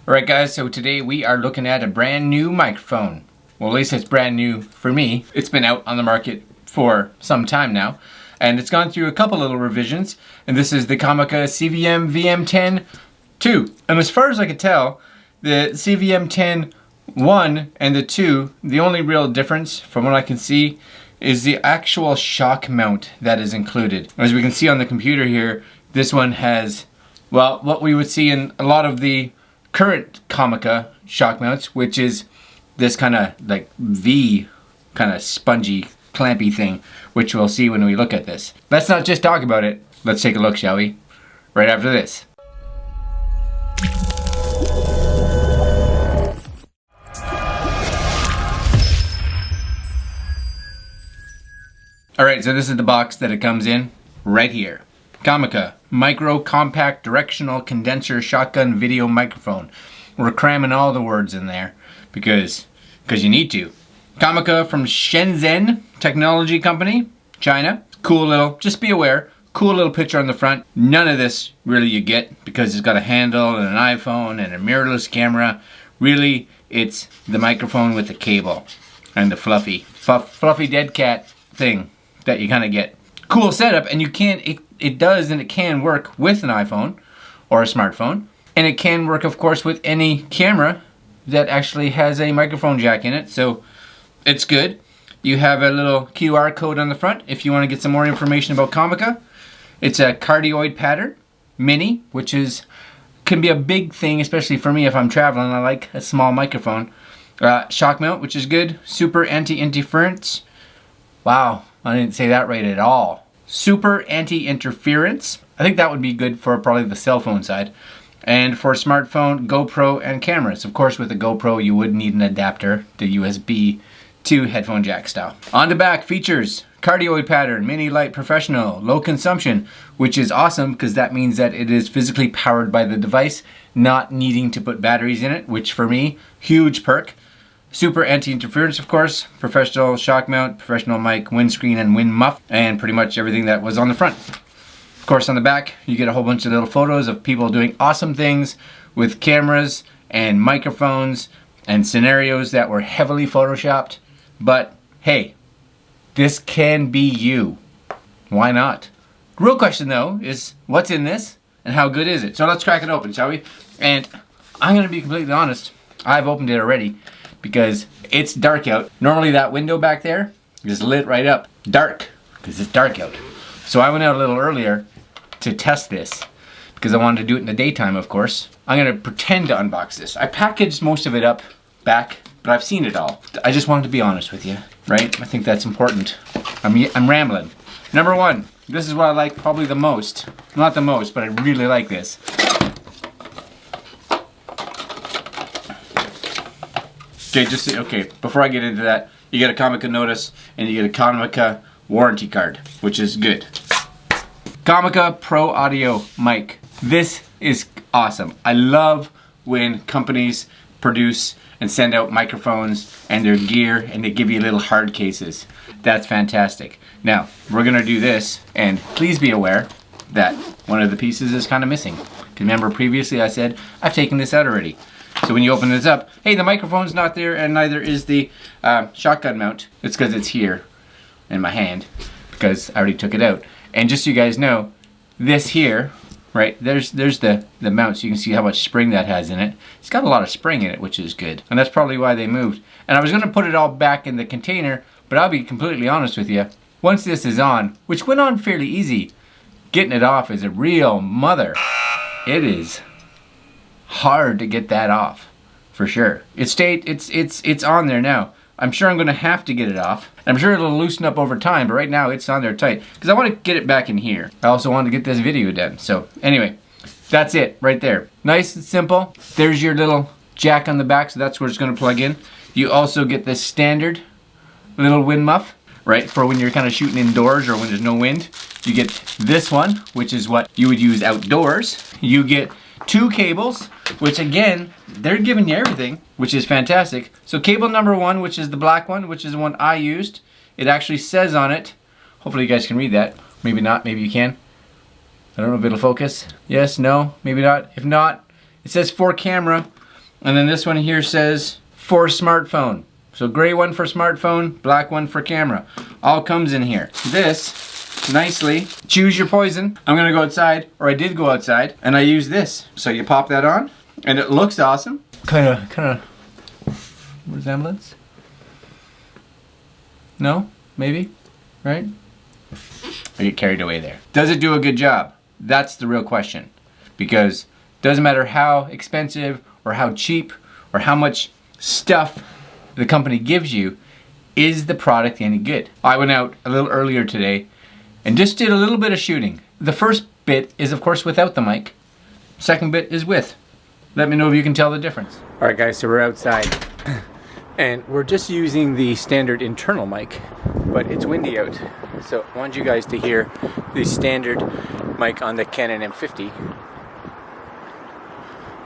Alright guys, so today we are looking at a brand new microphone. Well, at least it's brand new for me. It's been out on the market for some time now, and it's gone through a couple little revisions, and this is the Comica CVM-VM10II. And as far as I could tell, the CVM-10-1 and the 2, the only real difference from what I can see is the actual shock mount that is included. As we can see on the computer here, this one has, well, what we would see in a lot of the current Comica shock mounts, which is this kind of like V kind of spongy clampy thing, which we'll see when we look at this. Let's not just talk about it, let's take a look, shall we? Right after this. Alright, so this is the box that it comes in right here. Comica Micro Compact Directional Condenser Shotgun Video Microphone. We're cramming all the words in there because you need to. Comica from Shenzhen Technology Company, China. Cool little, just be aware, cool little picture on the front. None of this really you get because it's got a handle and an iPhone and a mirrorless camera. Really, it's the microphone with the cable and the fluffy dead cat thing that you kind of get. Cool setup, and you can, it does and it can work with an iPhone or a smartphone, and it can work of course with any camera that actually has a microphone jack in it, so it's good. You have a little QR code on the front if you want to get some more information about Comica. It's a cardioid pattern mini, which can be a big thing, especially for me if I'm traveling. I like a small microphone. Shock mount, which is good. Super anti-interference. Wow, I didn't say that right at all. Super anti-interference. I think that would be good for probably the cell phone side. And for smartphone, GoPro, and cameras. Of course, with a GoPro, you would need an adapter, the USB to headphone jack style. On the back, features. Cardioid pattern, mini light professional, low consumption, which is awesome because that means that it is physically powered by the device, not needing to put batteries in it, which for me, huge perk. Super anti-interference, of course, professional shock mount, professional mic, windscreen, and wind muff, and pretty much everything that was on the front. Of course, on the back, you get a whole bunch of little photos of people doing awesome things with cameras and microphones and scenarios that were heavily photoshopped. But hey, this can be you. Why not? The real question though is, what's in this and how good is it? So let's crack it open, shall we? And I'm gonna be completely honest, I've opened it already, because it's dark out. Normally that window back there is lit right up. Dark, because it's dark out. So I went out a little earlier to test this, because I wanted to do it in the daytime, of course. I'm gonna pretend to unbox this. I packaged most of it up back, but I've seen it all. I just wanted to be honest with you, right? I think that's important. I'm rambling. Number one, this is what I like probably the most. Not the most, but I really like this. Okay, before I get into that, you get a Comica notice and you get a Comica warranty card, which is good. Comica Pro Audio mic. This is awesome. I love when companies produce and send out microphones and their gear and they give you little hard cases. That's fantastic. Now, we're gonna do this, and please be aware that one of the pieces is kind of missing. Remember previously I said, I've taken this out already. So when you open this up, hey, the microphone's not there, and neither is the shotgun mount. It's because it's here in my hand, because I already took it out. And just so you guys know, this here, right, there's the mount, so you can see how much spring that has in it. It's got a lot of spring in it, which is good. And that's probably why they moved. And I was gonna put it all back in the container, but I'll be completely honest with you. Once this is on, which went on fairly easy, getting it off is a real mother. It is hard to get that off, for sure. It's on there now. I'm sure I'm gonna have to get it off. I'm sure it'll loosen up over time, but right now it's on there tight because I want to get it back in here. I also want to get this video done. So anyway, that's it right there. Nice and simple. There's your little jack on the back, so that's where it's gonna plug in. You also get this standard little wind muff, right, for when you're kind of shooting indoors or when there's no wind. You get this one, which is what you would use outdoors. You get two cables, which again, they're giving you everything, which is fantastic. So cable number one, which is the black one, which is the one I used, it actually says on it, hopefully you guys can read that, maybe not, maybe you can. I don't know if it'll focus. Yes, no, maybe not. If not, it says for camera, And then this one here says for smartphone. So gray one for smartphone, black one for camera. All comes in here. This, nicely, choose your poison. I'm gonna go outside, or I did go outside, and I use this. So you pop that on, and it looks awesome. Kind of resemblance? No? Maybe? Right? I get carried away there. Does it do a good job? That's the real question. Because it doesn't matter how expensive or how cheap or how much stuff the company gives you, is the product any good? I went out a little earlier today and just did a little bit of shooting. The first bit is of course without the mic. Second bit is with. Let me know if you can tell the difference. All right guys, so we're outside and we're just using the standard internal mic, but it's windy out. So I want you guys to hear the standard mic on the Canon M50.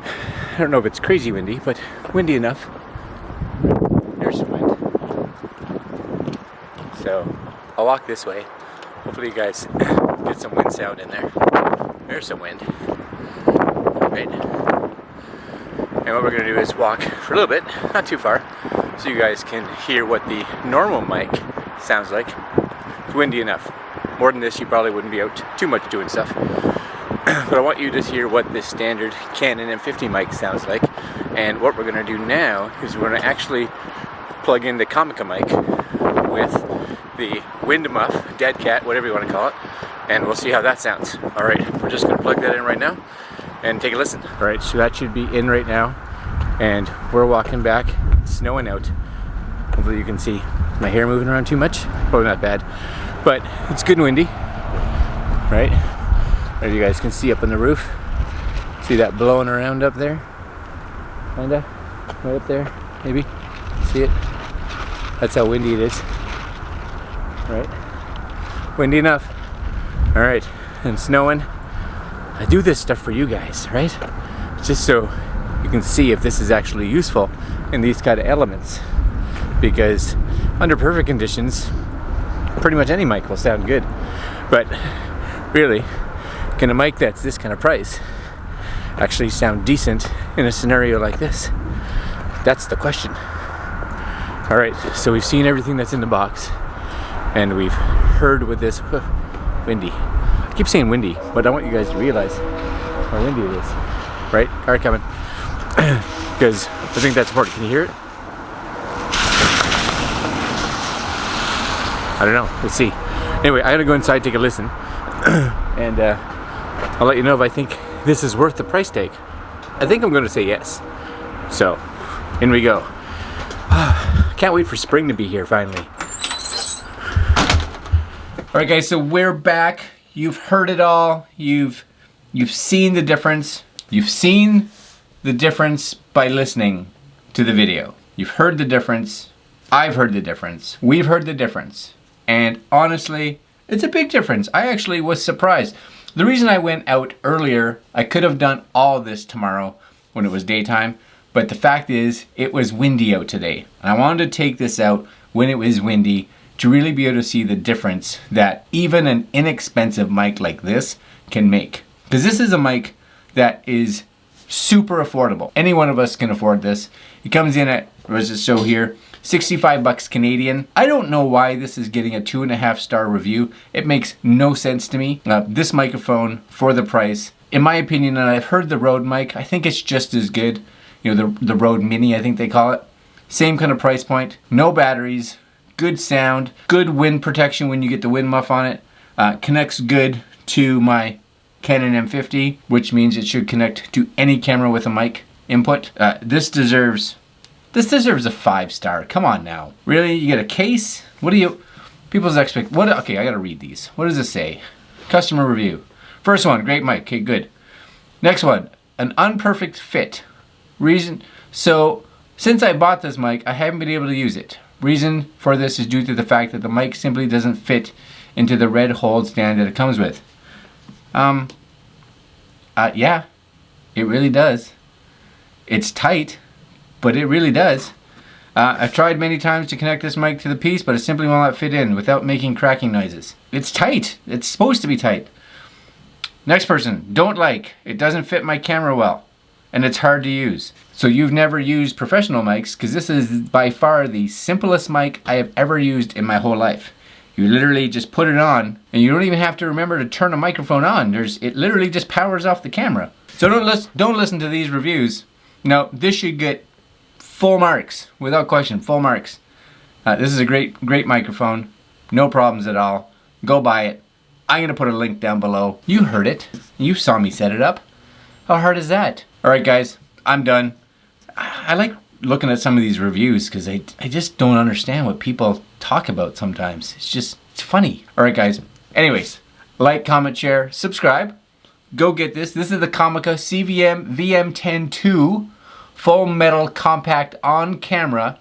I don't know if it's crazy windy, but windy enough. There's some wind. So I'll walk this way. Hopefully you guys get some wind sound in there. There's some wind. Right. And what we're going to do is walk for a little bit, not too far, so you guys can hear what the normal mic sounds like. It's windy enough. More than this, you probably wouldn't be out too much doing stuff. But I want you to hear what the standard Canon M50 mic sounds like. And what we're going to do now is we're going to actually plug in the Comica mic with the wind muff, dead cat, whatever you want to call it, and we'll see how that sounds. All right, we're just going to plug that in right now and take a listen. All right, so that should be in right now, and we're walking back. It's snowing out. Hopefully you can see my hair moving around too much. Probably not bad, but it's good and windy, right? As you guys can see up on the roof, see that blowing around up there? Kinda, right up there, maybe. See it? That's how windy it is, right? Windy enough. All right, and snowing. I do this stuff for you guys, right? Just so you can see if this is actually useful in these kind of elements. Because under perfect conditions, pretty much any mic will sound good. But really, can a mic that's this kind of price actually sound decent in a scenario like this? That's the question. All right, so we've seen everything that's in the box, and we've heard with this windy. I keep saying windy, but I want you guys to realize how windy it is. Right? Car coming. Because I think that's important. Can you hear it? I don't know. Let's see. Anyway, I gotta go inside, take a listen, and I'll let you know if I think this is worth the price tag. I think I'm gonna say yes. So, in we go. Can't wait for spring to be here finally. Alright guys, so we're back. You've heard it all. You've seen the difference. You've seen the difference by listening to the video. You've heard the difference. I've heard the difference. We've heard the difference. And honestly, it's a big difference. I actually was surprised. The reason I went out earlier, I could have done all this tomorrow when it was daytime, but the fact is, it was windy out today. And I wanted to take this out when it was windy to really be able to see the difference that even an inexpensive mic like this can make. Because this is a mic that is super affordable. Any one of us can afford this. It comes in at, what does it show here? 65 bucks Canadian. I don't know why this is getting a 2.5-star review. It makes no sense to me. This microphone for the price, in my opinion, and I've heard the Rode mic, I think it's just as good. You know, the Rode Mini, I think they call it. Same kind of price point. No batteries, good sound, good wind protection when you get the wind muff on it. Connects good to my Canon M50, which means it should connect to any camera with a mic input. This deserves a 5-star. Come on now. Really? You get a case? What do you... People's expect... What? Okay, I gotta read these. What does it say? Customer review. First one, great mic. Okay, good. Next one, an unperfect fit. Reason... So, since I bought this mic, I haven't been able to use it. Reason for this is due to the fact that the mic simply doesn't fit into the red hold stand that it comes with. Yeah, it really does. It's tight, but it really does. I've tried many times to connect this mic to the piece, but it simply will not fit in without making cracking noises. It's tight. It's supposed to be tight. Next person, don't like. It doesn't fit my camera well. and it's hard to use. So you've never used professional mics, because this is by far the simplest mic I have ever used in my whole life. You literally just put it on, and you don't even have to remember to turn a microphone on. It literally just powers off the camera. So don't listen to these reviews. No, this should get full marks, without question, full marks. This is a great microphone, no problems at all. Go buy it. I'm gonna put a link down below. You heard it. You saw me set it up. How hard is that? All right, guys, I'm done. I like looking at some of these reviews because I just don't understand what people talk about sometimes. It's funny. All right, guys. Anyways, like, comment, share, subscribe. Go get this. This is the Comica CVM-VM10II full metal compact on camera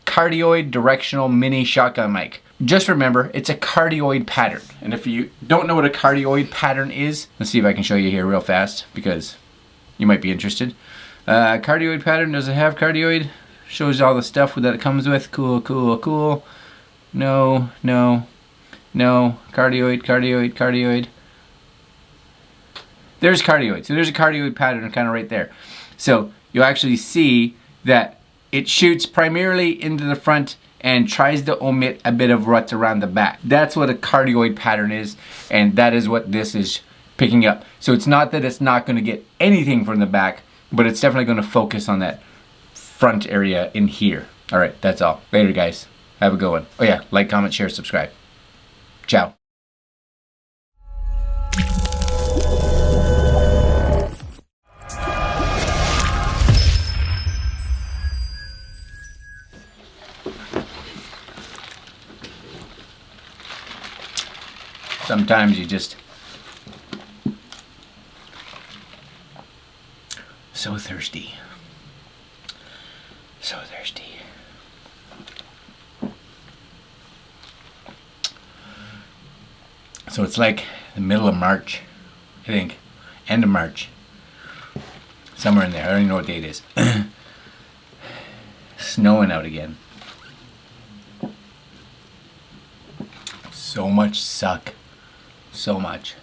cardioid directional mini shotgun mic. Just remember, it's a cardioid pattern. And if you don't know what a cardioid pattern is, let's see if I can show you here real fast because you might be interested. Cardioid pattern, does it have cardioid? Shows all the stuff that it comes with. Cool, cool, cool. No, no, no. Cardioid, cardioid, cardioid. There's cardioid. So there's a cardioid pattern kind of right there. So you'll actually see that it shoots primarily into the front and tries to omit a bit of what's around the back. That's what a cardioid pattern is, and that is what this is picking up. So it's not that it's not going to get anything from the back, but it's definitely going to focus on that front area in here. All right, that's all. Later, guys. Have a good one. Oh yeah, like, comment, share, subscribe. Ciao. Sometimes you just so thirsty. So thirsty. So it's like the middle of March, I think. End of March. Somewhere in there. I don't even know what date it is. Snowing out again. So much suck. So much.